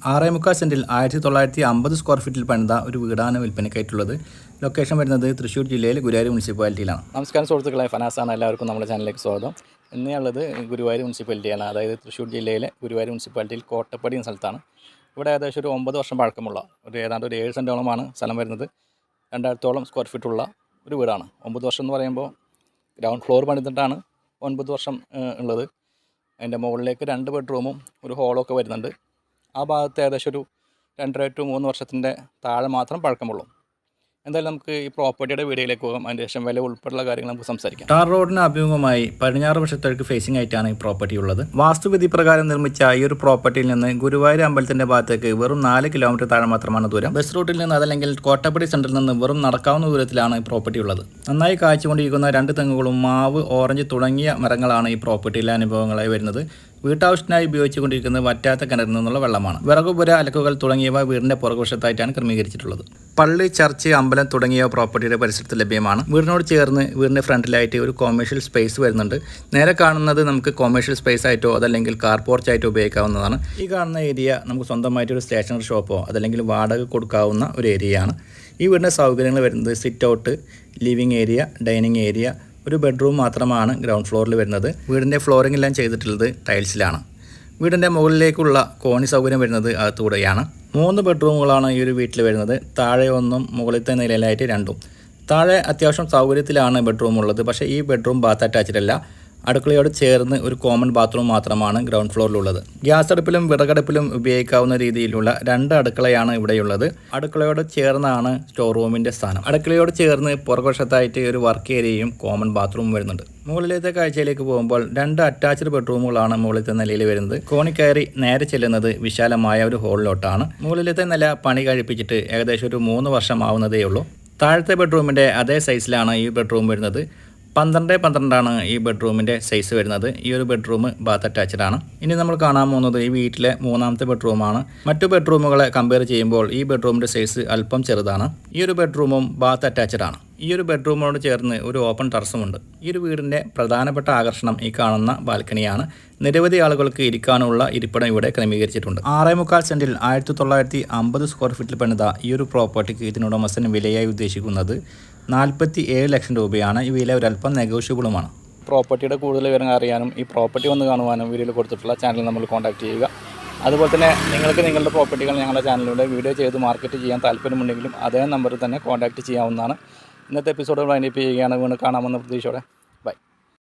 6.25 സെൻറ്റിൽ 1950 square ഫീറ്റിൽ പണിത ഒരു വീടാണ് വിൽപ്പനയ്ക്കായിട്ടുള്ളത്. ലൊക്കേഷൻ വരുന്നത് തൃശ്ശൂർ ജില്ലയിലെ ഗുരുവായൂർ മുനിസിപ്പാലിറ്റിയിലാണ്. നമസ്കാരം സുഹൃത്തുക്കളെ, ഫനാസാണ്. എല്ലാവർക്കും നമ്മുടെ ചാനലിലേക്ക് സ്വാഗതം. ഇന്നുള്ളത് ഗുരുവായൂർ മുനിസിപ്പാലിറ്റിയാണ്. അതായത് തൃശ്ശൂർ ജില്ലയിലെ ഗുരുവായൂർ മുനിസിപ്പാലിറ്റിയിൽ കോട്ടപ്പടി എന്ന സ്ഥലത്താണ്. ഇവിടെ ഏകദേശം ഒരു 9 വർഷം പഴക്കമുള്ള ഏതാണ്ട് ഒരു 7 സെൻറ്റോളമാണ് സ്ഥലം വരുന്നത്. 2000 സ്ക്വയർ ഫീറ്റുള്ള ഒരു വീടാണ്. 9 വർഷം എന്ന് പറയുമ്പോൾ ഗ്രൗണ്ട് ഫ്ലോർ പണിതിട്ടാണ് 9 വർഷം ഉള്ളത്. അതിൻ്റെ മുകളിലേക്ക് 2 ബെഡ്റൂമും ഒരു ഹോളൊക്കെ വരുന്നുണ്ട്. ആ ഭാഗത്ത് ഏകദേശം ഒരു 2.5 to 3 വർഷത്തിൻ്റെ താഴെ മാത്രം പഴക്കമുള്ളൂ. എന്തായാലും നമുക്ക് ഈ പ്രോപ്പർട്ടിയുടെ വീഡിയോയിലേക്ക് പോകാം. അതിൻ്റെ ശേഷം വില ഉൾപ്പെടെയുള്ള കാര്യങ്ങൾ നമുക്ക് സംസാരിക്കാം. ടാർ റോഡിന് അഭിമുഖമായി 16 വർഷത്തേക്ക് ഫേസിംഗ് ആയിട്ടാണ് ഈ പ്രോപ്പർട്ടി ഉള്ളത്. വാസ്തുവിധി പ്രകാരം നിർമ്മിച്ച ഈ ഒരു പ്രോപ്പർട്ടിയിൽ നിന്ന് ഗുരുവായൂർ അമ്പലത്തിന്റെ ഭാഗത്തേക്ക് വെറും 4 കിലോമീറ്റർ താഴെ മാത്രമാണ് ദൂരം. ബസ് റൂട്ടിൽ നിന്ന് അതല്ലെങ്കിൽ കോട്ടപ്പടി സെന്ററിൽ നിന്ന് വെറും നടക്കാവുന്ന ദൂരത്തിലാണ് ഈ പ്രോപ്പർട്ടി ഉള്ളത്. നന്നായി കായ്ച്ചുകൊണ്ടിരിക്കുന്ന 2 തെങ്ങുകളും മാവ്, ഓറഞ്ച് തുടങ്ങിയ മരങ്ങളാണ് ഈ പ്രോപ്പർട്ടിയിലെ അനുഭവങ്ങളായി വരുന്നത്. വീട്ടാവശ്യത്തിനായി ഉപയോഗിച്ചുകൊണ്ടിരിക്കുന്നത് വറ്റാത്ത കിണറിൽ നിന്നുള്ള വെള്ളമാണ്. വിറകുപുര, അലക്കുകൾ തുടങ്ങിയവ വീടിന്റെ പുറകുവശത്തായിട്ടാണ് ക്രമീകരിച്ചിട്ടുള്ളത്. പള്ളി, ചർച്ച്, അമ്പലം തുടങ്ങിയ പ്രോപ്പർട്ടിയുടെ പരിസരത്ത് ലഭ്യമാണ്. വീടിനോട് ചേർന്ന് വീടിന്റെ ഫ്രണ്ടിലായിട്ട് ഒരു കൊമേഴ്ഷ്യൽ സ്പേസ് വരുന്നുണ്ട്. നേരെ കാണുന്നത് നമുക്ക് കൊമേഴ്ഷ്യൽ സ്പേസ് ആയിട്ടോ അതല്ലെങ്കിൽ കാർ പോർച്ച് ആയിട്ടോ ഉപയോഗിക്കാവുന്നതാണ്. ഈ കാണുന്ന ഏരിയ നമുക്ക് സ്വന്തമായിട്ട് ഒരു സ്റ്റേഷനറി ഷോപ്പോ അതല്ലെങ്കിൽ വാടക കൊടുക്കാവുന്ന ഒരു ഏരിയയാണ്. ഈ വീടിന്റെ സൗകര്യങ്ങൾ വരുന്നത് sit out, living area, dining area, ഒരു ബെഡ്റൂം മാത്രമാണ് ഗ്രൗണ്ട് ഫ്ലോറിൽ വരുന്നത്. വീടിൻ്റെ ഫ്ലോറിംഗ് എല്ലാം ചെയ്തിട്ടുള്ളത് ടൈൽസിലാണ്. വീടിൻ്റെ മുകളിലേക്കുള്ള കോണി സൗകര്യം വരുന്നത് അകത്തുകൂടെയാണ്. 3 ബെഡ്റൂമുകളാണ് ഈ ഒരു വീട്ടിൽ വരുന്നത്. താഴെ 1ഉം മുകളിലത്തെ നിലയിലായിട്ട് 2ഉം. താഴെ അത്യാവശ്യം സൗകര്യത്തിലാണ് ബെഡ്റൂം ഉള്ളത്. പക്ഷേ ഈ ബെഡ്റൂം ബാത്ത് അറ്റാച്ച്ഡ് അല്ല. അടുക്കളയോട് ചേർന്ന് ഒരു കോമൺ ബാത്റൂം മാത്രമാണ് ഗ്രൗണ്ട് ഫ്ലോറിലുള്ളത്. ഗ്യാസ് അടുപ്പിലും വിറകടുപ്പിലും ഉപയോഗിക്കാവുന്ന രീതിയിലുള്ള 2 അടുക്കളയാണ് ഇവിടെയുള്ളത്. അടുക്കളയോട് ചേർന്നാണ് സ്റ്റോർ റൂമിൻ്റെ സ്ഥാനം. അടുക്കളയോട് ചേർന്ന് പുറകുവശത്തായിട്ട് ഒരു വർക്ക് ഏരിയയും കോമൺ ബാത്റൂമും വരുന്നുണ്ട്. മുകളിലത്തെ കാഴ്ചയിലേക്ക് പോകുമ്പോൾ 2 അറ്റാച്ച്ഡ് ബെഡ്റൂമുകളാണ് മുകളിലത്തെ നിലയിൽ വരുന്നത്. കോണി കയറി നേരെ ചെല്ലുന്നത് വിശാലമായ ഒരു ഹോളിലോട്ടാണ്. മുകളിലത്തെ നില പണി കഴിപ്പിച്ചിട്ട് ഏകദേശം ഒരു 3 വർഷം ആവുന്നതേ ഉള്ളൂ. താഴത്തെ ബെഡ്റൂമിൻ്റെ അതേ സൈസിലാണ് ഈ ബെഡ്റൂം വരുന്നത്. 12x12 ഈ ബെഡ്റൂമിൻ്റെ സൈസ് വരുന്നത്. ഈ ഒരു ബെഡ്റൂം ബാത്ത് അറ്റാച്ച്ഡ് ആണ്. ഇനി നമ്മൾ കാണാൻ പോകുന്നത് ഈ വീട്ടിലെ 3ാമത്തെ ബെഡ്റൂമാണ്. മറ്റു ബെഡ്റൂമുകളെ കമ്പയർ ചെയ്യുമ്പോൾ ഈ ബെഡ്റൂമിൻ്റെ സൈസ് അല്പം ചെറുതാണ്. ഈ ഒരു ബെഡ്റൂമും ബാത്ത് അറ്റാച്ച്ഡ് ആണ്. ഈ ഒരു ബെഡ്റൂമിനോട് ചേർന്ന് ഒരു ഓപ്പൺ ടെറസുമുണ്ട്. ഈ ഒരു വീടിൻ്റെ പ്രധാനപ്പെട്ട ആകർഷണം ഈ കാണുന്ന ബാൽക്കണിയാണ്. നിരവധി ആളുകൾക്ക് ഇരിക്കാനുള്ള ഇരിപ്പിടം ഇവിടെ ക്രമീകരിച്ചിട്ടുണ്ട്. 6.25 സെൻറ്റിൽ 1950 സ്ക്വയർ ഫീറ്റിൽ പണിത ഈ ഒരു പ്രോപ്പർട്ടിക്ക് ഇതിനുടമസ്ഥൻ വിലയായി ഉദ്ദേശിക്കുന്നത് 47 ലക്ഷം രൂപയാണ്. ഈ വില ഒരല്പം നെഗോഷ്യബിളുമാണ്. പ്രോപ്പർട്ടിയുടെ കൂടുതൽ വിവരങ്ങൾ അറിയാനും ഈ പ്രോപ്പർട്ടി വന്ന് കാണുവാനും വീഡിയോയിൽ കൊടുത്തിട്ടുള്ള ചാനൽ നമ്മൾ കോൺടാക്ട് ചെയ്യുക. അതുപോലെ തന്നെ നിങ്ങൾക്ക് നിങ്ങളുടെ പ്രോപ്പർട്ടികൾ ഞങ്ങളുടെ ചാനലിലൂടെ വീഡിയോ ചെയ്ത് മാർക്കറ്റ് ചെയ്യാൻ താല്പര്യമുണ്ടെങ്കിലും അതേ നമ്പറിൽ തന്നെ കോൺടാക്ട് ചെയ്യാവുന്നതാണ്. ഇന്നത്തെ എപ്പിസോഡ് വൈൻഡപ്പ് ചെയ്യുകയാണ്. വീണ്ടും കാണാമെന്ന പ്രതീക്ഷയോടെ.